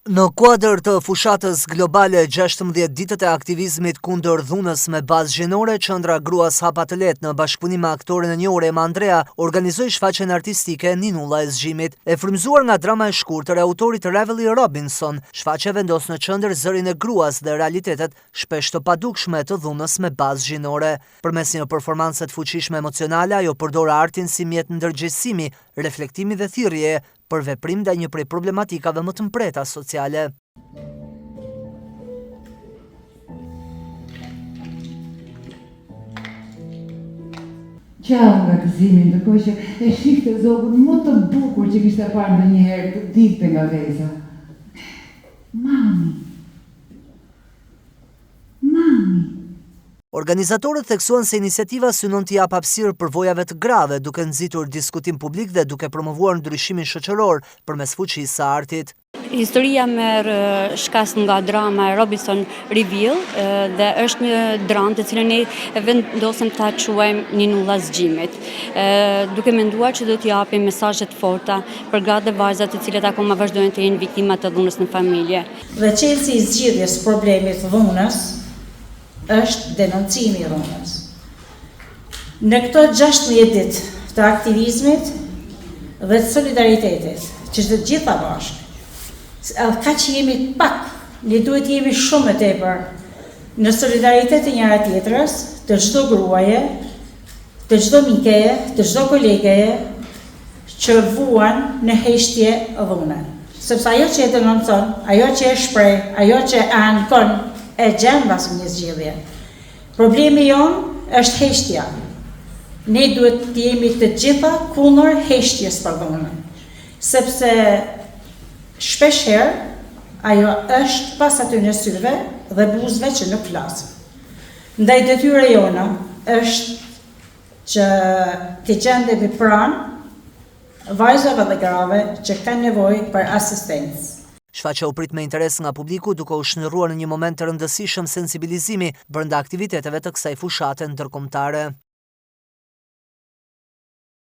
Në kuadër të fushatës globale 16 ditët e aktivizmit kundër dhunës me bazë gjinore, Qendra Gruas Hapa të Lehtë në bashkëpunim me aktoren e njohur Ema Andrea organizoi shfaqjen artistike Ninulla e Zgjimit. E frymzuar nga drama e shkurtër e autorit Ravelli Robinson, shfaqja vendos në qendër zërin e gruas dhe realitetet shpesh të padukshme të dhunës me bazë gjinore. Përmes një performance të fuqishme emocionale, ajo përdor artin si mjet ndërgjegjësimi, reflektimi dhe thirrjeje për veprim ndaj një prej problematikave më të mpreta sociale. Qau nga gëzimi, ndërkohë që e shifte zogun më të bukur që kishte parë ndonjëherë të dilte nga veza. Mami. Organizatorët theksuan se iniciativa synon të jap hapësirë përvojave të grave, duke nxitur diskutim publik dhe duke promovuar ndryshimin shoqëror përmes fuqisë së artit. Historia merr shkas nga drama e Robinson Reveal dhe është një dramë të cilën ne vendosëm ta quajmë Ninulla e Zgjimit, duke menduar që do t'i japim mesazhe të forta për gratë dhe vajzat të cilët akoma vazhdojnë të jenë viktima të dhunës në familje. Dhe çelësi i zgjidhjes problemit të dhunës është denoncimi i dhunës. Në këto 16 ditë të aktivizmit dhe të solidaritetit, që të gjitha bashkë, ka që jemi pak, ne duhet jemi shumë e tepër në solidaritet të njëra tjetrës, të çdo gruaje, të çdo mikeje, të çdo kolegeje që vuan në heshtje dhunën. Sepse ajo që e denoncon, ajo që e shpreh, ajo që e ankon, e gjenë basë një zgjidhje. Problemi jonë është heshtja. Ne duhet të jemi të gjitha kundër heshtjes për dhunën. Sepse shpeshherë ajo është pas aty në syve dhe buzëve që nuk flasin. Ndaj detyra jona është që të gjendemi pranë vajzave dhe grave që kanë nevojë për asistencë. Shfaqja u prit me interes nga publiku, duke u shndërruar në një moment të rëndësishëm sensibilizimi brenda aktiviteteve të kësaj fushate ndërkombëtare.